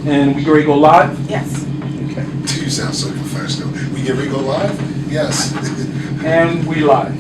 And we ready to go live? Yes. Okay. You sound so professional. We get ready to go live? Yes. And we live.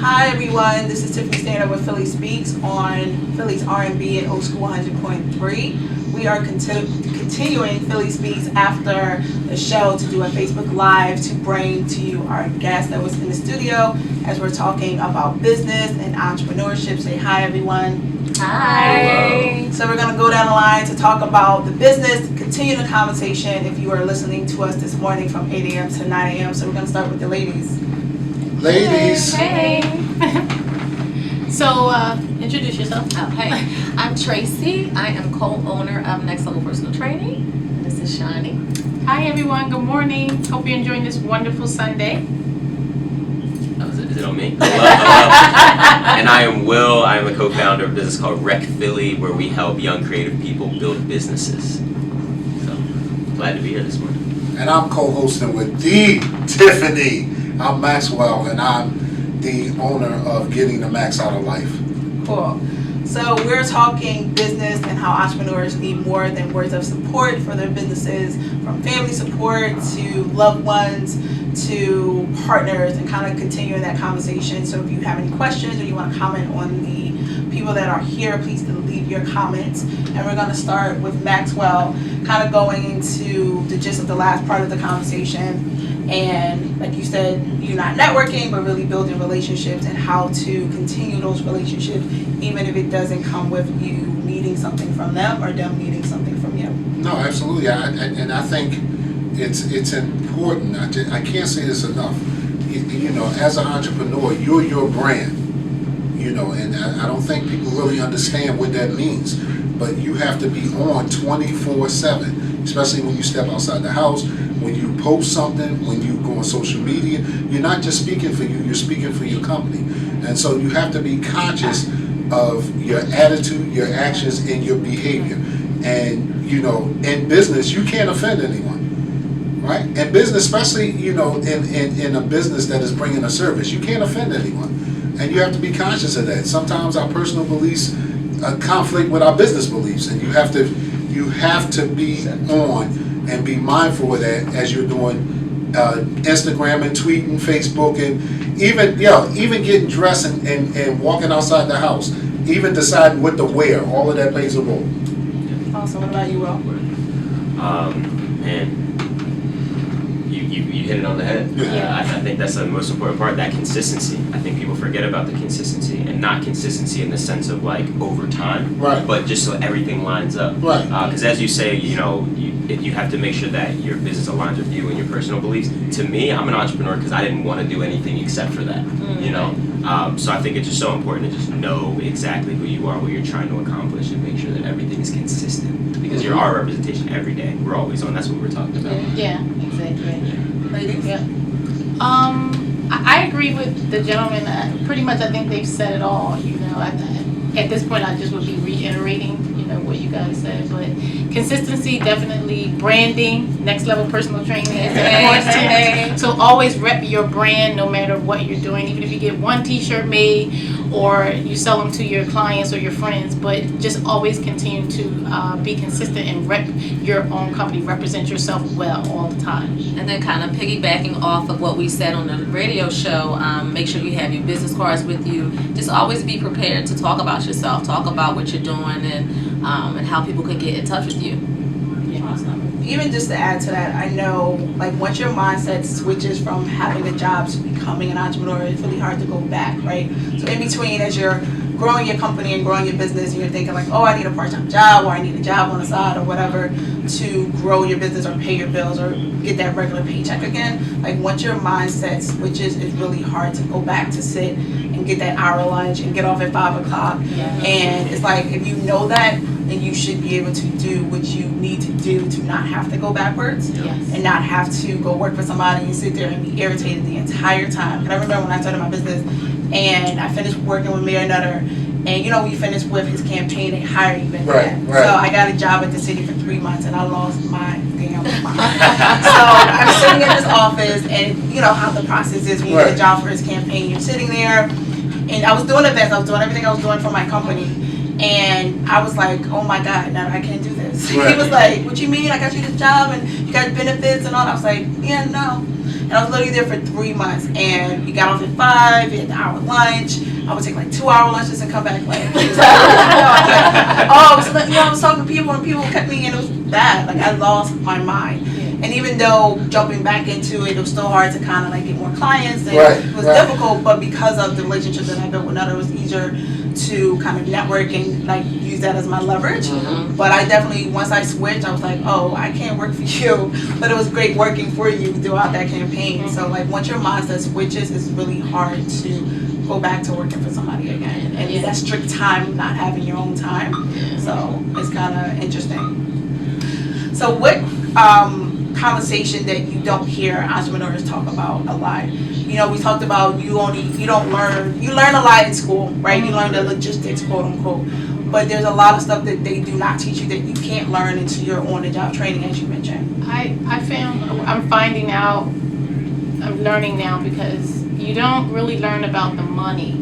Hi everyone, this is Tiffany Standard with Philly Speaks on Philly's R&B and Old School 100.3. We are continuing Philly Speaks after the show to do a Facebook Live to bring to you our guest that was in the studio as we're talking about business and entrepreneurship. Say hi everyone. Hi. So we're going to go down the line to talk about the business, continue the conversation if you are listening to us this morning from 8 a.m. to 9 a.m. So we're going to start with the ladies. Ladies. Hey. So, introduce yourself. Oh, hey, I'm Tracy. I am co-owner of Next Level Personal Training. And this is Shani. Hi everyone, good morning. Hope you're enjoying this wonderful Sunday. Oh, is it on me? Hello. And I am Will. I am a co-founder of a business called Rec Philly, where we help young creative people build businesses. So, glad to be here this morning. And I'm co-hosting with the Tiffany. I'm Maxwell, and I'm the owner of Getting the Max Out of Life. Cool. So we're talking business and how entrepreneurs need more than words of support for their businesses, from family support to loved ones to partners, and kind of continuing that conversation. So if you have any questions or you want to comment on the people that are here, please leave your comments. And we're going to start with Maxwell, kind of going into the gist of the last part of the conversation. And like you said, you're not networking, but really building relationships and how to continue those relationships, even if it doesn't come with you needing something from them or them needing something from you. No, absolutely. And I think it's important. I can't say this enough. You know, as an entrepreneur, you're your brand. You know, and I don't think people really understand what that means. But you have to be on 24/7, especially when you step outside the house, when you post something, when you go on social media. You're not just speaking for you, you're speaking for your company. And so you have to be conscious of your attitude, your actions, and your behavior. And, you know, in business, you can't offend anyone, right? In business, especially, you know, in a business that is bringing a service, you can't offend anyone. And you have to be conscious of that. Sometimes our personal beliefs conflict with our business beliefs, and you have to be on and be mindful of that as you're doing Instagram and tweeting, Facebook, and even getting dressed and walking outside the house, even deciding what to wear. All of that plays a role. Awesome. What about you, Will? And you hit it on the head. Yeah. I think that's the most important part, that consistency. I think people forget about the consistency, and not consistency in the sense of like over time, Right. but just so everything lines up. Right. Because as you say, you know, you have to make sure that your business aligns with you and your personal beliefs. To me, I'm an entrepreneur because I didn't want to do anything except for that. You know, so I think it's just so important to just know exactly who you are, what you're trying to accomplish, and make sure that everything is consistent. Because you're our representation every day. We're always on. That's what we're talking about. Yeah, exactly. Ladies? Yeah. I agree with the gentleman. Pretty much, I think they've said it all. You know, at this point, I just would be reiterating, you know, what you guys said. But consistency, definitely. Branding, next level personal training is important. So always rep your brand, no matter what you're doing. Even if you get one T-shirt made, or you sell them to your clients or your friends, but just always continue to be consistent and rep your own company, represent yourself well all the time. And then kind of piggybacking off of what we said on the radio show, make sure you have your business cards with you. Just always be prepared to talk about yourself, talk about what you're doing, and how people can get in touch with you. Even just to add to that, I know like once your mindset switches from having a job to becoming an entrepreneur, it's really hard to go back, right? So in between, as you're growing your company and growing your business, and you're thinking like, oh, I need a part-time job, or I need a job on the side or whatever to grow your business or pay your bills or get that regular paycheck again. Like once your mindset switches, it's really hard to go back to sit and get that hour lunch and get off at 5 o'clock. And it's like, if you know that, then you should be able to do what you need to do to not have to go backwards and not have to go work for somebody and sit there and be irritated the entire time. And I remember when I started my business and I finished working with Mayor Nutter, and you know, we finished with his campaign and hired even that. So I got a job at the city for 3 months and I lost my damn mind. So I'm sitting in this office, and you know how the process is when you get a job for his campaign. You're sitting there, and I was doing events, I was doing everything I was doing for my company. And I was like, oh my God, no, I can't do this. He Right. was like, what you mean? I got you this job and you got benefits and all. I was like, yeah, no. And I was literally there for 3 months. And we got off at 5, we had an hour lunch. I would take like 2-hour lunches and come back late. I was talking to people and people kept me, and it was bad. Like I lost my mind. And even though jumping back into it, it was still hard to kind of like get more clients, and Right, it was right. difficult. But because of the relationship that I built with others, it was easier to kind of network and like use that as my leverage. But I definitely, once I switched, I was like, oh, I can't work for you, but it was great working for you throughout that campaign. So like once your mindset switches, it's really hard to go back to working for somebody again, and that strict time, not having your own time. So it's kind of interesting. So what conversation that you don't hear entrepreneurs talk about a lot? You know, we talked about you learn a lot in school, right? You learn the logistics, quote unquote. But there's a lot of stuff that they do not teach you that you can't learn until you're on the job training, as you mentioned. I'm learning now because you don't really learn about the money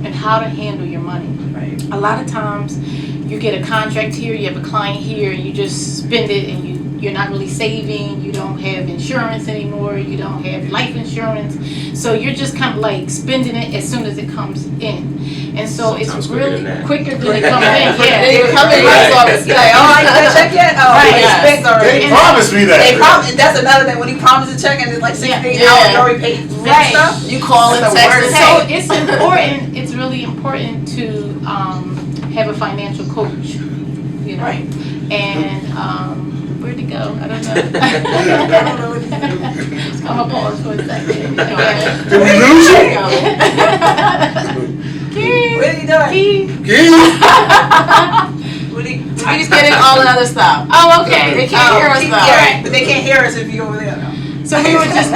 and how to handle your money. Right. A lot of times you get a contract here, you have a client here, and you just spend it, and you're not really saving, you don't have insurance anymore, you don't have life insurance, so you're just kind of like spending it as soon as it comes in. And so Sometimes it's quicker really than that. quicker than it comes in. Yeah. You come in Right. office, You're like, oh, I got a check yet? Oh, Right. it's spent already. They promised me that. They promise. That's another thing. When he promises a check and it's like 16 hours already paid for Right. stuff. You call and That's the text worst. and So hey. it's important. It's really important to have a financial coach. You know, Right. and where'd it go? I don't know. Just gonna pause for a second. Did we lose you? What are you doing? Keith? What are you, He's getting all the other stuff. Oh, okay. They can't hear us keep though. hearing, but they can't hear us if you're over there. Though. So we were just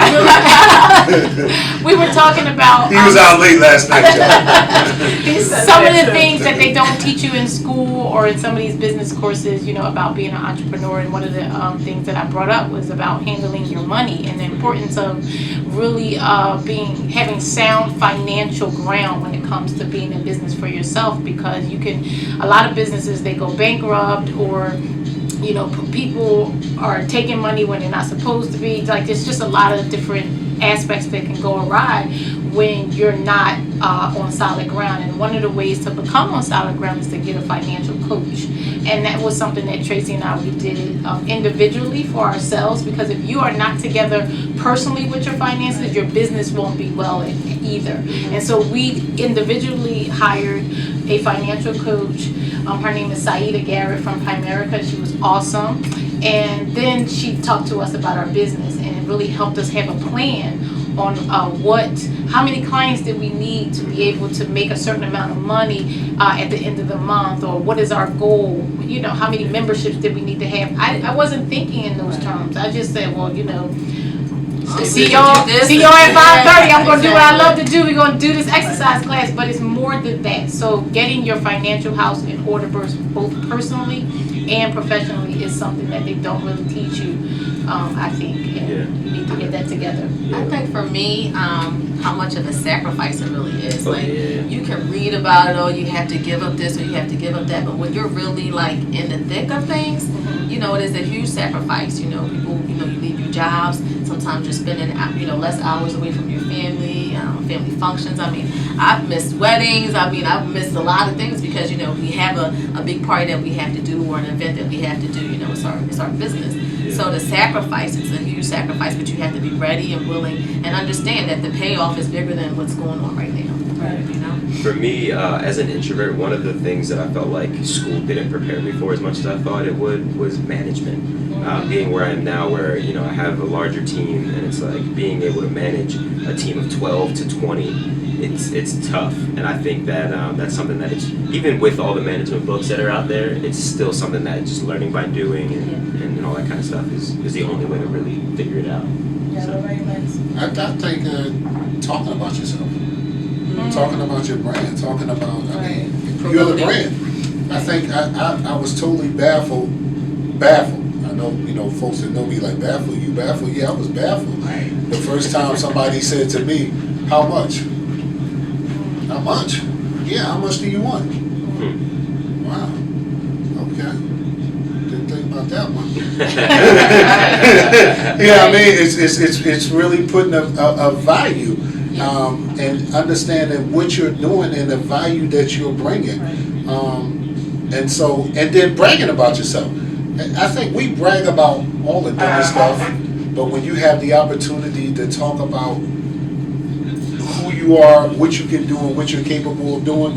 we were talking about He was out late last night, y'all. some of the things that they don't teach you in school or in some of these business courses, you know, about being an entrepreneur. And one of the things that I brought up was about handling your money and the importance of really having sound financial ground when it comes to being in business for yourself, because a lot of businesses, they go bankrupt, or you know, people are taking money when they're not supposed to be. Like, there's just a lot of different aspects that can go awry when you're not on solid ground. And one of the ways to become on solid ground is to get a financial coach. And that was something that Tracy and we did individually for ourselves, because if you are not together personally with your finances, your business won't be well either. And so we individually hired a financial coach. Her name is Saida Garrett from Primerica. She was awesome. And then she talked to us about our business, and it really helped us have a plan on how many clients did we need to be able to make a certain amount of money at the end of the month, or what is our goal, you know, how many memberships did we need to have. I wasn't thinking in those terms. I just said, well, you know, see y'all at 5:30. I'm going to do what I love to do. We're going to do this exercise class, but it's more than that. So getting your financial house in order, both personally and professionally, is something that they don't really teach you, I think. And you need to get that together. I think for me, how much of a sacrifice it really is. Oh, Like, yeah. you can read about it, or you have to give up this, or you have to give up that. But when you're really like in the thick of things, you know, it is a huge sacrifice. You know, people, you know, you leave your jobs. Sometimes you're spending, you know, less hours away from your family, family functions. I mean, I've missed weddings. I mean, I've missed a lot of things because, you know, we have a big party that we have to do, or an event that we have to do. You know, it's our business. So the sacrifice is a huge sacrifice, but you have to be ready and willing and understand that the payoff is bigger than what's going on right now. Right. You know? For me, as an introvert, one of the things that I felt like school didn't prepare me for as much as I thought it would was management. Being where I am now, where, you know, I have a larger team, and it's like being able to manage a team of 12 to 20, it's tough. And I think that that's something that it's, even with all the management books that are out there, it's still something that just learning by doing and all that kind of stuff is the only way to really figure it out. Yeah, what about you, Lance? I think talking about yourself, talking about your brand, talking about, I mean, you're the brand. I think I was totally baffled. I know, you know, folks that know me like, baffled? You baffled? Yeah, I was baffled. Right. The first time somebody said to me, how much? How much? Yeah, how much do you want? that one. Yeah, I mean, it's really putting a value and understanding what you're doing and the value that you're bringing. And so, and then bragging about yourself. I think we brag about all the dumb stuff, but when you have the opportunity to talk about who you are, what you can do, and what you're capable of doing,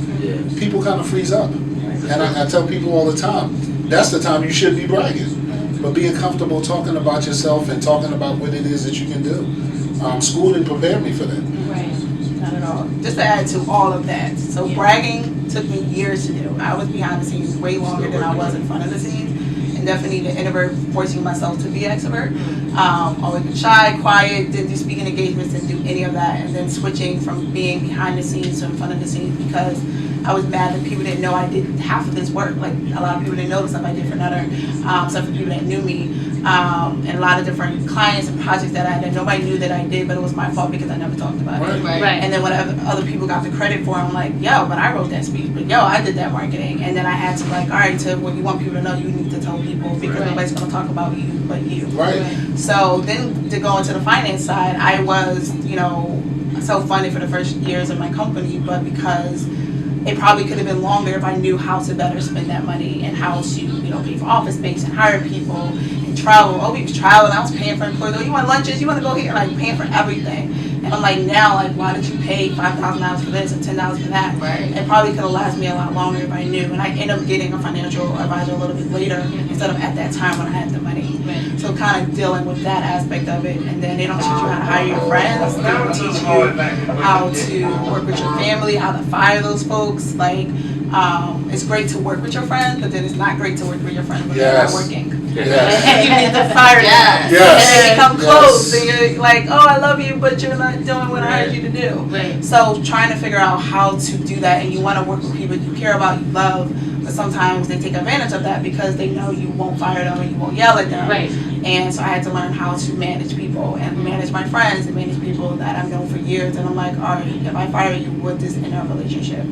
people kind of freeze up. And I tell people all the time, that's the time you should be bragging. But being comfortable talking about yourself and talking about what it is that you can do. School didn't prepare me for that. Right, not at all. Just to add to all of that, so bragging took me years to do. I was behind the scenes way longer than I was in front of the scenes. And definitely the introvert, forcing myself to be extrovert. Always been shy, quiet, didn't do speaking engagements, didn't do any of that. And then switching from being behind the scenes to in front of the scenes because I was mad that people didn't know I did half of this work. Like a lot of people didn't know the stuff I did for Nutter, some for people that knew me, and a lot of different clients and projects that I had that nobody knew that I did, but it was my fault because I never talked about it. Right. And then when other people got the credit for it, I'm like, yo, but I wrote that speech, but yo, I did that marketing. And then I had to like, all right, so when you want people to know, you need to tell people because nobody's going to talk about you but you. Right. So then to go into the finance side, I was, self-funded for the first years of my company, but because it probably could have been longer if I knew how to better spend that money and how to, pay for office space and hire people and travel. Oh, we was traveling. I was paying for employees. Oh, you want lunches? You want to go here? Like paying for everything. And I'm like, now, like, why did you pay $5,000 for this and $10 for that? Right. It probably could have lasted me a lot longer if I knew. And I ended up getting a financial advisor a little bit later instead of at that time when I had the money. Right. So kind of dealing with that aspect of it. And then they don't teach you how to hire your friends. They don't teach you how to work with your family, how to fire those folks. Like, it's great to work with your friends, but then it's not great to work with your friends when they're not working. Yes. And you need to fire them. Yes. And they become close. And you're like, oh, I love you, but you're not doing what I hired you to do. Right. So trying to figure out how to do that, and you want to work with people you care about, you love, but sometimes they take advantage of that because they know you won't fire them and you won't yell at them. Right. And so I had to learn how to manage people and manage my friends and manage people that I've known for years. And I'm like, all right, if I fire you, what is in our relationship?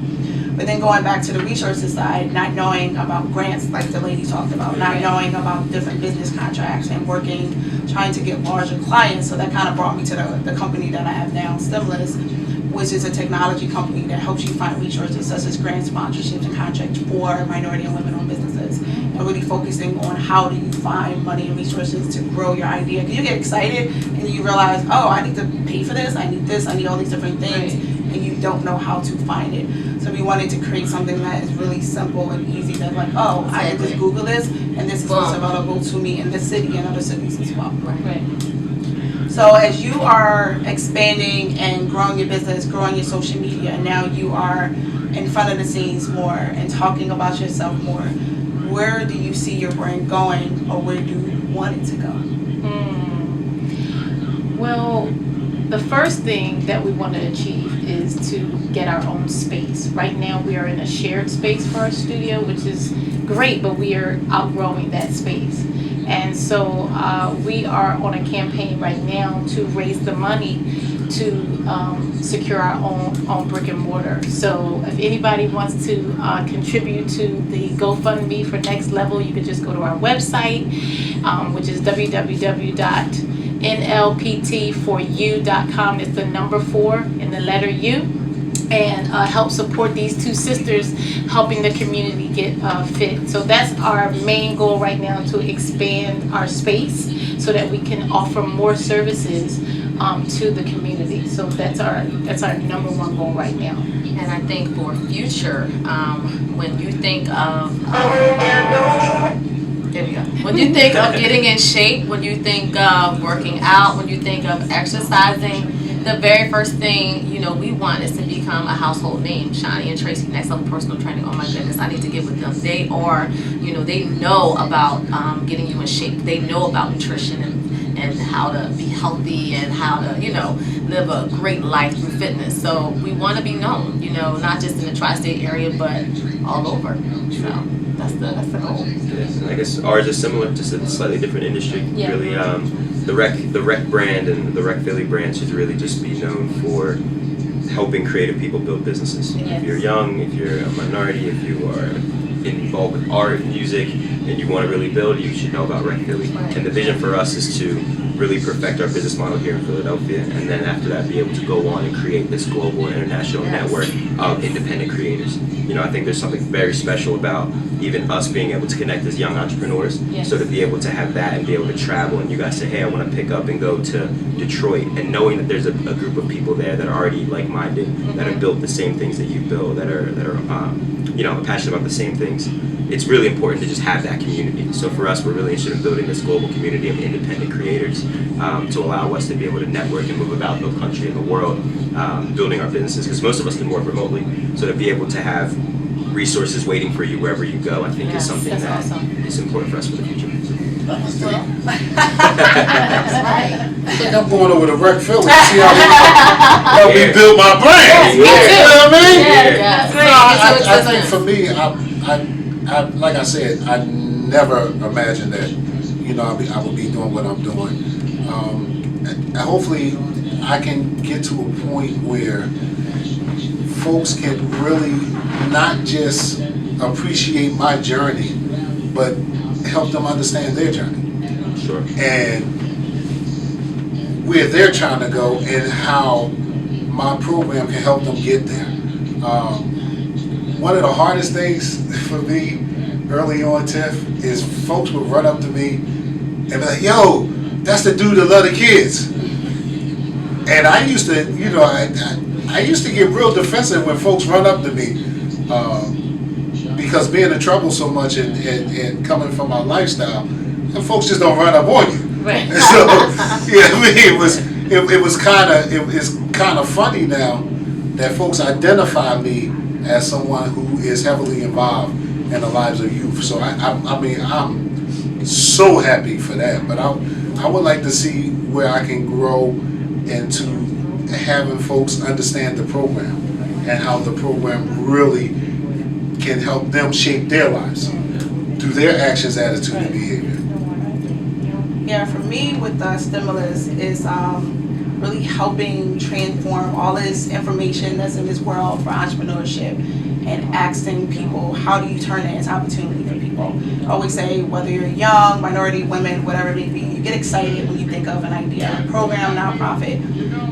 But then going back to the resources side, not knowing about grants like the lady talked about, not knowing about different business contracts and trying to get larger clients. So that kind of brought me to the company that I have now, Stimulus, which is a technology company that helps you find resources such as grant sponsorships and contracts for minority and women-owned businesses. And really focusing on how do you find money and resources to grow your idea. Because you get excited and you realize, oh, I need to pay for this, I need all these different things, and you don't know how to find it. So we wanted to create something that is really simple and easy that's like, oh, I can just Google this, and this is what's available to me in this city and other cities as well. Right. So as you are expanding and growing your business, growing your social media, and now you are in front of the scenes more and talking about yourself more, where do you see your brand going, or where do you want it to go? Well, the first thing that we want to achieve is to get our own space. Right now we are in a shared space for our studio, which is great, but we are outgrowing that space. And so we are on a campaign right now to raise the money to secure our own brick and mortar. So if anybody wants to contribute to the GoFundMe for Next Level, you can just go to our website, which is www.nlpt4u.com. It's the number 4 in the letter U. And help support these two sisters helping the community get fit. So that's our main goal right now, to expand our space so that we can offer more services to the community. So that's our number 1 goal right now. And I think for future, when you think of when you think of getting in shape, when you think of working out, when you think of exercising, the very first thing we want is to become a household name. Shani and Tracy, Next Level Personal Training. Oh my goodness, I need to get with them. They are, they know about getting you in shape. They know about nutrition and how to be healthy and how to live a great life through fitness. So we want to be known, not just in the tri-state area but all over. So that's the goal. Yes, and I guess ours is similar, just a slightly different industry. Yeah. Really, the rec brand and the Rec Philly brand should really just be known for helping creative people build businesses. Yes. If you're young, if you're a minority, if you are involved with art, music, and you want to really build, you should know about Rec Philly. And the vision for us is to really perfect our business model here in Philadelphia, and then after that be able to go on and create this global and international network of independent creators. You know, I think there's something very special about even us being able to connect as young entrepreneurs. Yes. So to be able to have that and be able to travel, and you guys say, hey, I want to pick up and go to Detroit, and knowing that there's a group of people there that are already like-minded, that have built the same things that you've built, that are you know, passionate about the same things. It's really important to just have that community. So for us, we're really interested in building this global community of independent creators to allow us to be able to network and move about the country and the world, building our businesses, because most of us can work remotely. So to be able to have resources waiting for you wherever you go, I think is something that's that awesome. is important for us for the future. I think I'm going over to Rec Philly to see how we build my brand. Me too. You know what I mean? Yeah, No, I think for me, I like I said, I never imagined that, you know, I would be doing what I'm doing. And hopefully, I can get to a point where folks can really not just appreciate my journey, but help them understand their journey Sure. and where they're trying to go and how my program can help them get there. One of the hardest things for me early on, Tiff, is folks would run up to me and be like, yo, that's the dude that love the kids. And I used to, you know, I used to get real defensive when folks run up to me because being in trouble so much and coming from my lifestyle, and folks just don't run up on you. Right. And so, yeah, I mean, it's kind of funny now that folks identify me as someone who is heavily involved in the lives of youth. So I mean, I'm so happy for that. But I would like to see where I can grow into having folks understand the program and how the program really can help them shape their lives through their actions, attitude, and behavior. Yeah, for me with the stimulus is really helping transform all this information that's in this world for entrepreneurship and asking people, how do you turn that into opportunity for people? I always say, whether you're young, minority, women, whatever it may be, you get excited when you think of an idea, a program, nonprofit,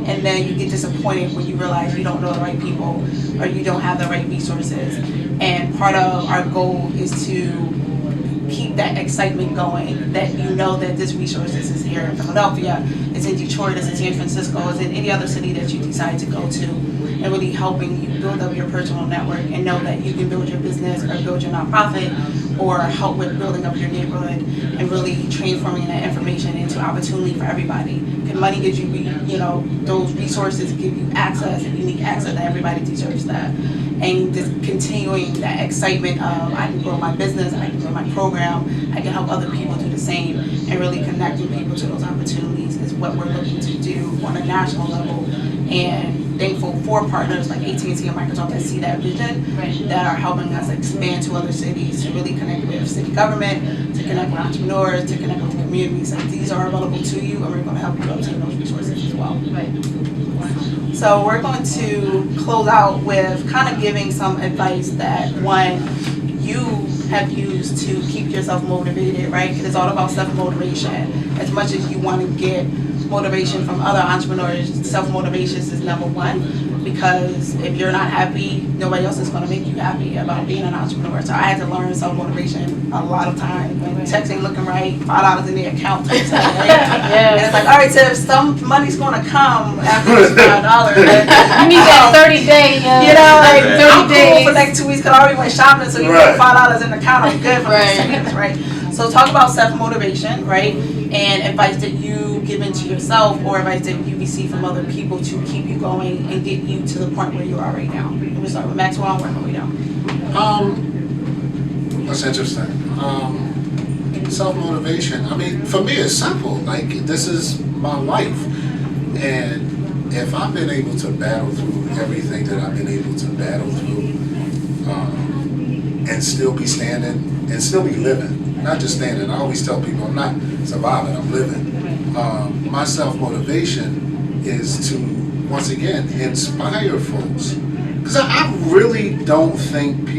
and then you get disappointed when you realize you don't know the right people or you don't have the right resources. And part of our goal is to keep that excitement going, that you know that this resources is here in Philadelphia, it's in Detroit, it's in San Francisco, it's in any other city that you decide to go to, and really helping you build up your personal network and know that you can build your business or build your nonprofit or help with building up your neighborhood and really transforming that information into opportunity for everybody. Because money gives you, you know, those resources give you access and unique access, that everybody deserves that. And just continuing that excitement of, I can grow my business, I can grow my program, I can help other people do the same, and really connecting people to those opportunities is what we're looking to do on a national level. And thankful for partners like AT&T and Microsoft that see that vision, that are helping us expand to other cities, to really connect with city government, to connect with entrepreneurs, to connect with the communities. Like, these are available to you, and we're going to help you obtain those resources as well. So we're going to close out with kind of giving some advice that, one, you have used to keep yourself motivated, right? Because it's all about self-motivation. As much as you want to get motivation from other entrepreneurs, self-motivation is number one. Because if you're not happy, nobody else is going to make you happy about being an entrepreneur. So I had to learn self-motivation a lot of times. When checks ain't looking right, $5 in the account type stuff, right? And it's like, all right, Tiff, some money's going to come after this $5. You need that 30-day, you know, like 30 I'm days. cool for the next 2 weeks because I already went shopping, so you get $5 in the account, I'm good for the next 2 weeks, right? So talk about self-motivation, right? And advice that you give into yourself, or advice that you receive from other people to keep you going and get you to the point where you are right now. We'll start with Maxwell and work our way down. That's interesting. Self-motivation. I mean, for me, it's simple. Like, this is my life. And if I've been able to battle through everything that I've been able to battle through, and still be standing and still be living, not just standing. I always tell people I'm not surviving, I'm living. My self-motivation is to, once again, inspire folks. Because I really don't think people